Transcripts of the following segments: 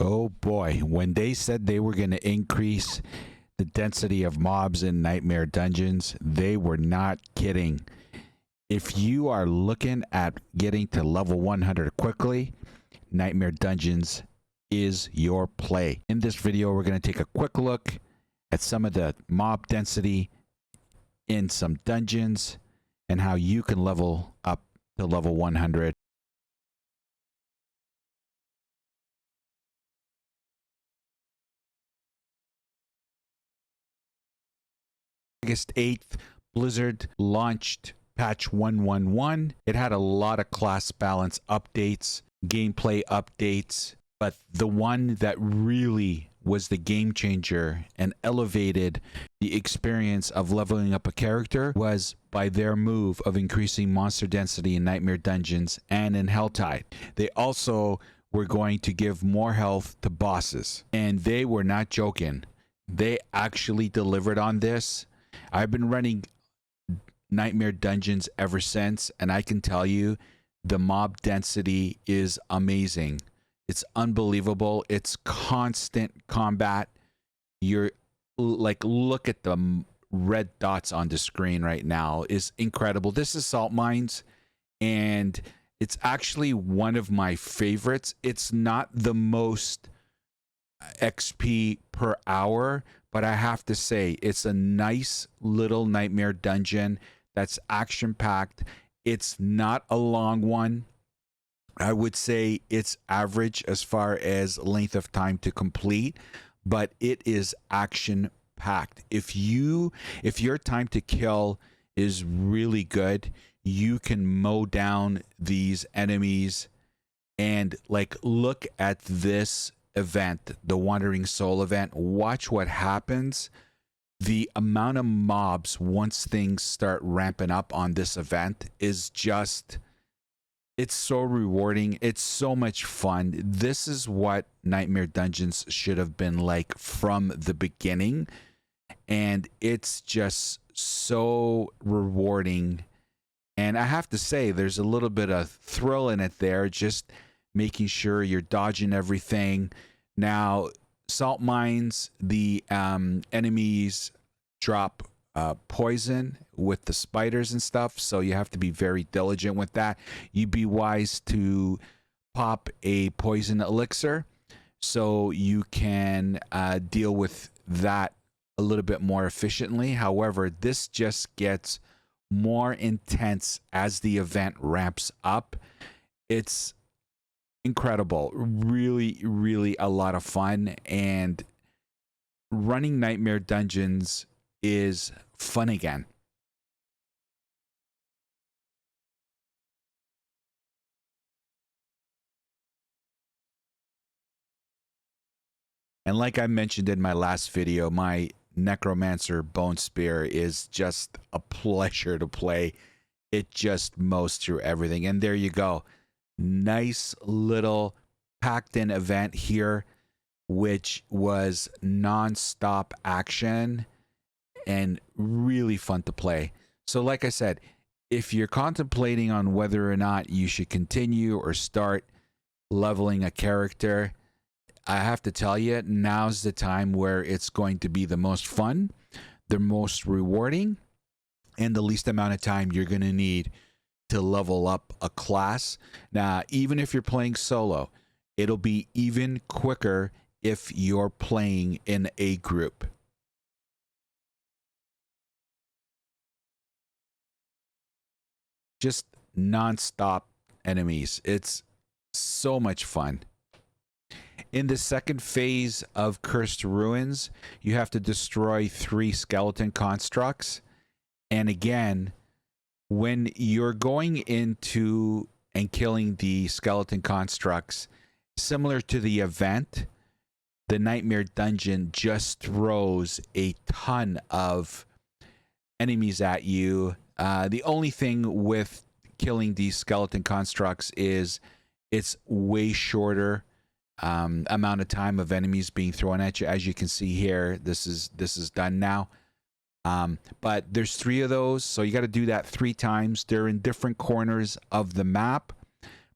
Oh boy, when they said they were going to increase the density of mobs in Nightmare Dungeons, they were not kidding. If you are looking at getting to level 100 quickly, Nightmare Dungeons is your play. In this video, we're going to take a quick look at some of the mob density in some dungeons and how you can level up to level 100. August 8th, Blizzard launched patch 111. It had a lot of class balance updates, gameplay updates, but the one that really was the game changer and elevated the experience of leveling up a character was by their move of increasing monster density in Nightmare Dungeons and in Helltide. They also were going to give more health to bosses, and they were not joking. They actually delivered on this. I've been running Nightmare Dungeons ever since, and I can tell you the mob density is amazing. It's unbelievable. It's constant combat. You're like, look at the red dots on the screen right now. Is incredible. This is Salt Mines, and it's actually one of my favorites. It's not the most XP per hour, but I have to say it's a nice little Nightmare Dungeon that's action-packed. It's not a long one. I would say it's average as far as length of time to complete, but it is action-packed. If your time to kill is really good, you can mow down these enemies. And like, look at this event, the Wandering Soul event. Watch what happens. The amount of mobs once things start ramping up on this event is just, it's so rewarding. It's so much fun. This is what Nightmare Dungeons should have been like from the beginning, and it's just so rewarding. And I have to say, there's a little bit of thrill in it there, just making sure you're dodging everything. Now, Salt Mines, the enemies drop poison with the spiders and stuff, so you have to be very diligent with that. You'd be wise to pop a poison elixir so you can deal with that a little bit more efficiently. However, this just gets more intense as the event ramps up. It's incredible. Really, really a lot of fun, and running Nightmare Dungeons is fun again. And like I mentioned in my last video, my Necromancer Bone Spear is just a pleasure to play. It just mows through everything. And there you go. Nice little packed in event here, which was non-stop action and really fun to play. So like I said, if you're contemplating on whether or not you should continue or start leveling a character, I have to tell you, now's the time where it's going to be the most fun, the most rewarding, and the least amount of time you're going to need to level up a class. Now, even if you're playing solo, it'll be even quicker if you're playing in a group. Just non-stop enemies. It's so much fun. In the second phase of Cursed Ruins, you have to destroy 3 skeleton constructs. And again, when you're going into and killing the skeleton constructs, similar to the event, the Nightmare Dungeon just throws a ton of enemies at you. The only thing with killing these skeleton constructs is it's way shorter amount of time of enemies being thrown at you. As you can see here, this is done now. But there's 3 of those, so you got to do that 3 times. They're in different corners of the map,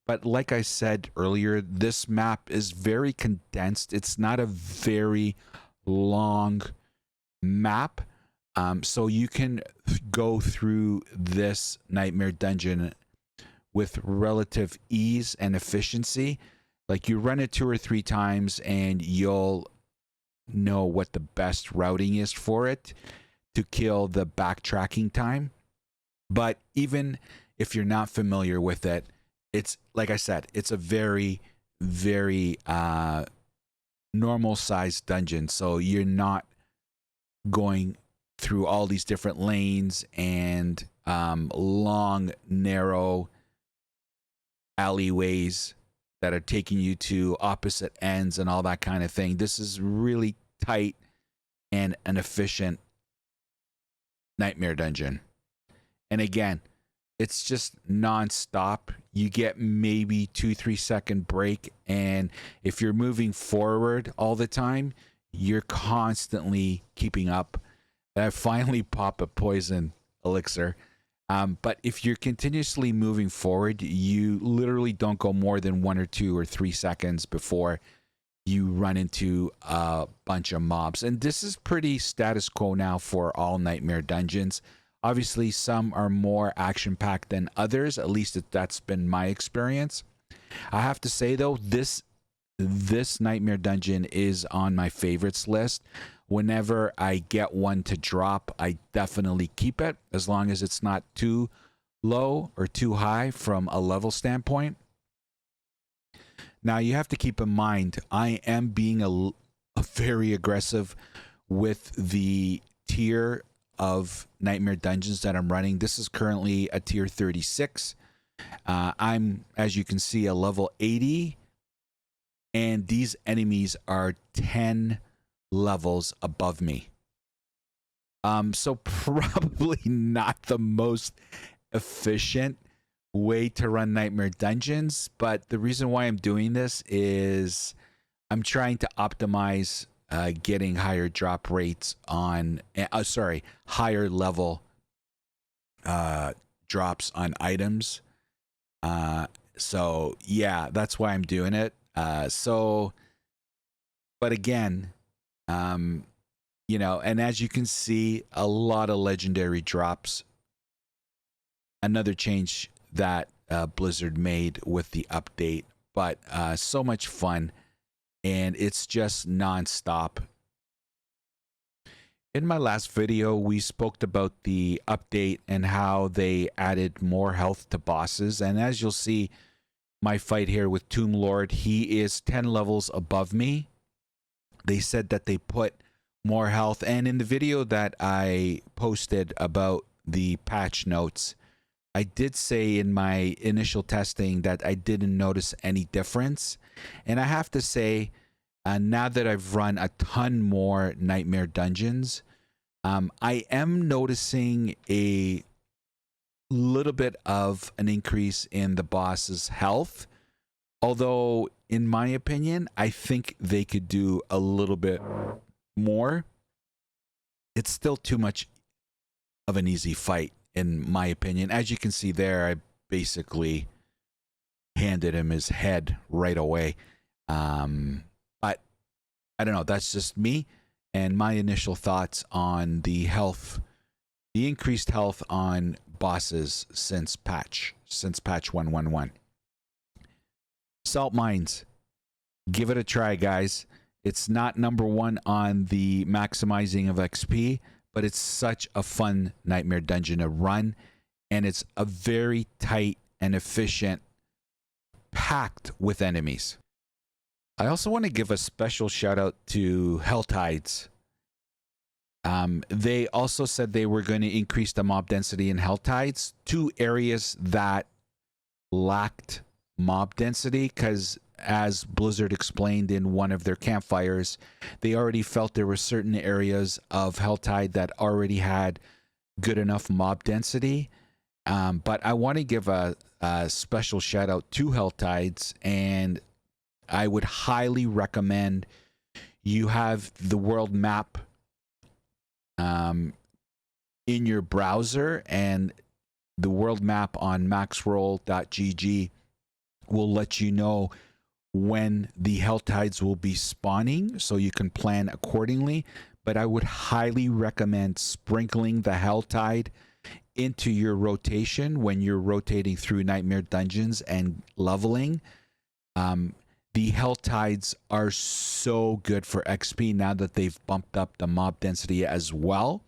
But like I said earlier, this map is very condensed. It's not a very long map. So you can go through this nightmare dungeon with relative ease and efficiency. Like you run it 2 or 3 times and you'll know what the best routing is for it to kill the backtracking time. But even if you're not familiar with it, it's like I said, it's a very, very normal sized dungeon. So you're not going through all these different lanes and long, narrow alleyways that are taking you to opposite ends and all that kind of thing. This is really tight and an efficient nightmare dungeon. And again, it's just non-stop. You get maybe 2-3 second break, and if you're moving forward all the time, you're constantly keeping up. I finally pop a poison elixir. But if you're continuously moving forward, you literally don't go more than 1 or 2 or 3 seconds before you run into a bunch of mobs. And this is pretty status quo now for all nightmare dungeons. Obviously, some are more action-packed than others. At least that's been my experience. I have to say, though, this nightmare dungeon is on my favorites list. Whenever I get one to drop, I definitely keep it, as long as it's not too low or too high from a level standpoint. Now, you have to keep in mind, I am being a very aggressive with the tier of nightmare dungeons that I'm running. This is currently a tier 36. I'm, as you can see, a level 80, and these enemies are 10 levels above me. So probably not the most efficient way to run nightmare dungeons, but the reason why I'm doing this is I'm trying to optimize getting higher drop rates on higher level drops on items. So yeah, that's why I'm doing it. But again, and as you can see, a lot of legendary drops. Another change that Blizzard made with the update, but so much fun, and it's just non-stop. In my last video, we spoke about the update and how they added more health to bosses, and as you'll see, my fight here with Tomb Lord, he is 10 levels above me. They said that they put more health, and in the video that I posted about the patch notes, I did say in my initial testing that I didn't notice any difference. And I have to say, now that I've run a ton more nightmare dungeons, I am noticing a little bit of an increase in the boss's health. Although, in my opinion, I think they could do a little bit more. It's still too much of an easy fight, in my opinion. As you can see there, I basically handed him his head right away. But I don't know, that's just me and my initial thoughts on the health, the increased health on bosses since patch 111. Salt mines, give it a try, guys. It's not number one on the maximizing of XP, but it's such a fun nightmare dungeon to run, and it's a very tight and efficient, packed with enemies. I also want to give a special shout out to Helltides. They also said they were going to increase the mob density in Helltides, 2 areas that lacked mob density, because as Blizzard explained in one of their campfires, they already felt there were certain areas of Helltide that already had good enough mob density. But I want to give a special shout out to Helltides, and I would highly recommend you have the world map in your browser, and the world map on maxroll.gg will let you know when the hell tides will be spawning, so you can plan accordingly. But I would highly recommend sprinkling the hell tide into your rotation when you're rotating through Nightmare Dungeons and leveling. The hell tides are so good for XP now that they've bumped up the mob density as well.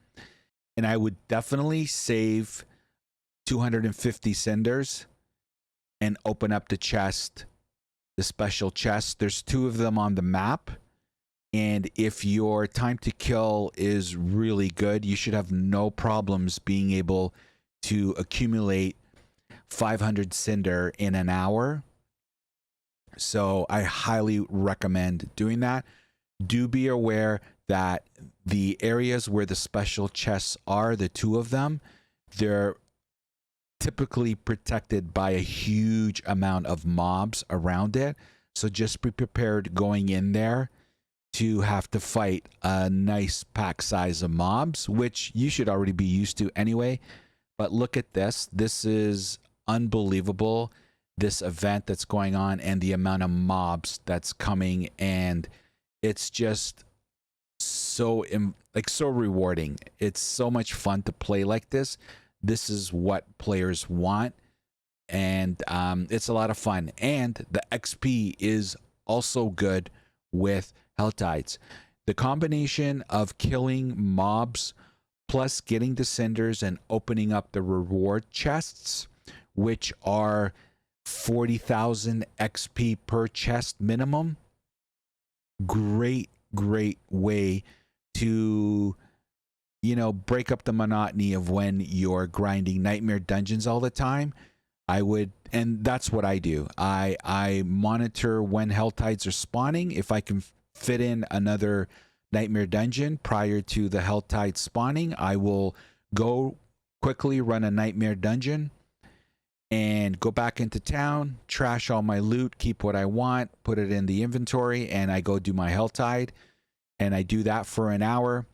And I would definitely save 250 cinders and open up the chest, the special chest. There's 2 of them on the map. And if your time to kill is really good, you should have no problems being able to accumulate 500 cinder in an hour. So I highly recommend doing that. Do be aware that the areas where the special chests are, the 2 of them, they're typically protected by a huge amount of mobs around it. So just be prepared going in there to have to fight a nice pack size of mobs, which you should already be used to anyway. But look at this. This is unbelievable, this event that's going on and the amount of mobs that's coming. And it's just so so rewarding. It's so much fun to play like this. This is what players want. And it's a lot of fun. And the XP is also good with hell tides. The combination of killing mobs plus getting the cinders and opening up the reward chests, which are 40,000 XP per chest minimum. Great way to, break up the monotony of when you're grinding Nightmare Dungeons all the time. And that's what I do. I monitor when hell tides are spawning. If I can fit in another Nightmare Dungeon prior to the hell tide spawning, I will go quickly run a Nightmare Dungeon and go back into town, trash all my loot, keep what I want, put it in the inventory, and I go do my hell tide. And I do that for an hour.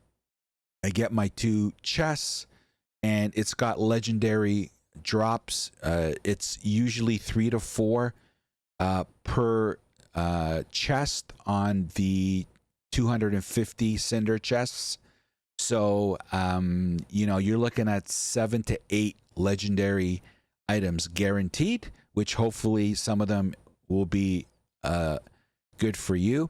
I get my 2 chests, and it's got legendary drops. It's usually 3 to 4 per chest on the 250 cinder chests. So you're looking at 7 to 8 legendary items guaranteed, which hopefully some of them will be good for you.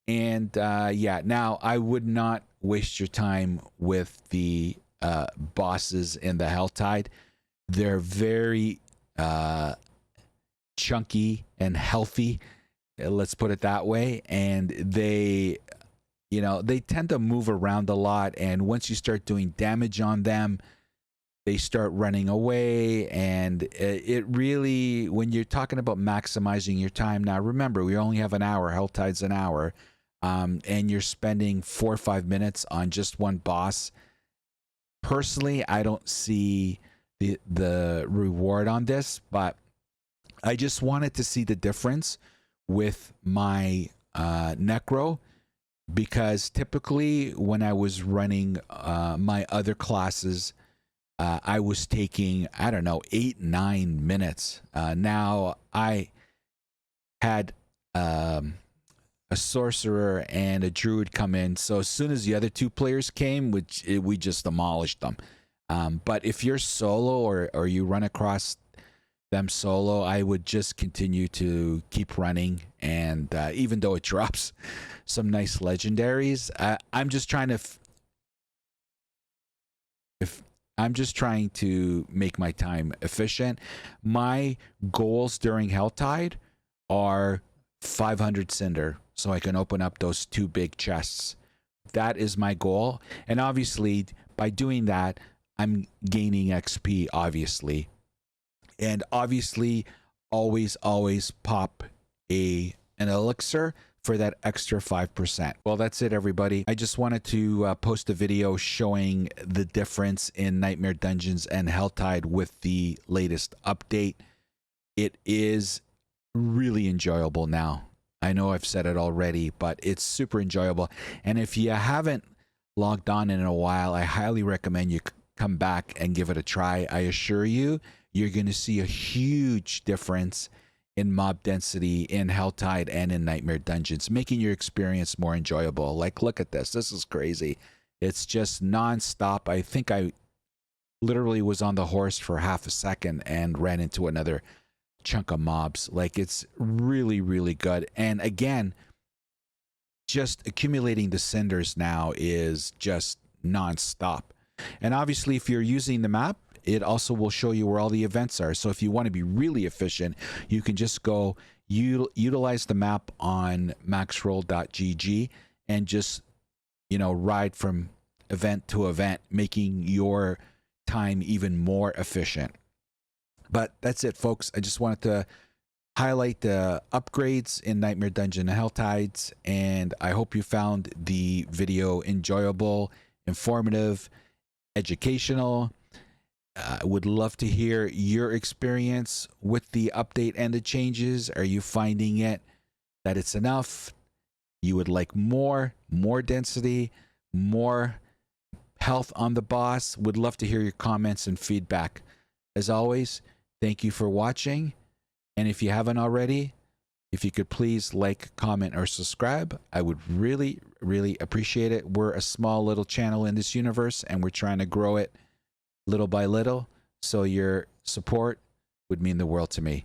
And now I would not waste your time with the bosses in the hell tide. They're very chunky and healthy, let's put it that way. And they tend to move around a lot. And once you start doing damage on them, they start running away. And it really, when you're talking about maximizing your time, now remember, we only have an hour, hell tide's an hour. And you're spending 4 or 5 minutes on just one boss. Personally, I don't see the reward on this, but I just wanted to see the difference with my Necro, because typically when I was running my other classes, I was taking, 8-9 minutes. Now I had a sorcerer and a druid come in, so as soon as the other 2 players came, we just demolished them. But if you're solo or you run across them solo, I would just continue to keep running. And even though it drops some nice legendaries, I'm just trying to make my time efficient. My goals during Helltide are 500 cinder, so I can open up those 2 big chests. That is my goal. And obviously, by doing that, I'm gaining XP, obviously. And obviously, always pop an elixir for that extra 5%. Well, that's it, everybody. I just wanted to post a video showing the difference in Nightmare Dungeons and Helltide with the latest update. It is really enjoyable now. I know I've said it already, but it's super enjoyable. And if you haven't logged on in a while, I highly recommend you come back and give it a try. I assure you, you're going to see a huge difference in mob density, in Helltide, and in Nightmare Dungeons, making your experience more enjoyable. Like, look at this. This is crazy. It's just nonstop. I think I literally was on the horse for half a second and ran into another chunk of mobs. Like, it's really, really good. And again, just accumulating the cinders now is just nonstop. And obviously, if you're using the map, it also will show you where all the events are. So if you want to be really efficient, you can just go utilize the map on maxroll.gg and just, ride from event to event, making your time even more efficient. But that's it, folks. I just wanted to highlight the upgrades in Nightmare Dungeon and Helltides, and I hope you found the video enjoyable, informative, educational. I would love to hear your experience with the update and the changes. Are you finding it that it's enough? You would like more density, more health on the boss? Would love to hear your comments and feedback. As always, thank you for watching. And if you haven't already, if you could please like, comment, or subscribe, I would really, really appreciate it. We're a small little channel in this universe, and we're trying to grow it little by little. So your support would mean the world to me.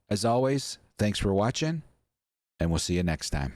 As always, thanks for watching, and we'll see you next time.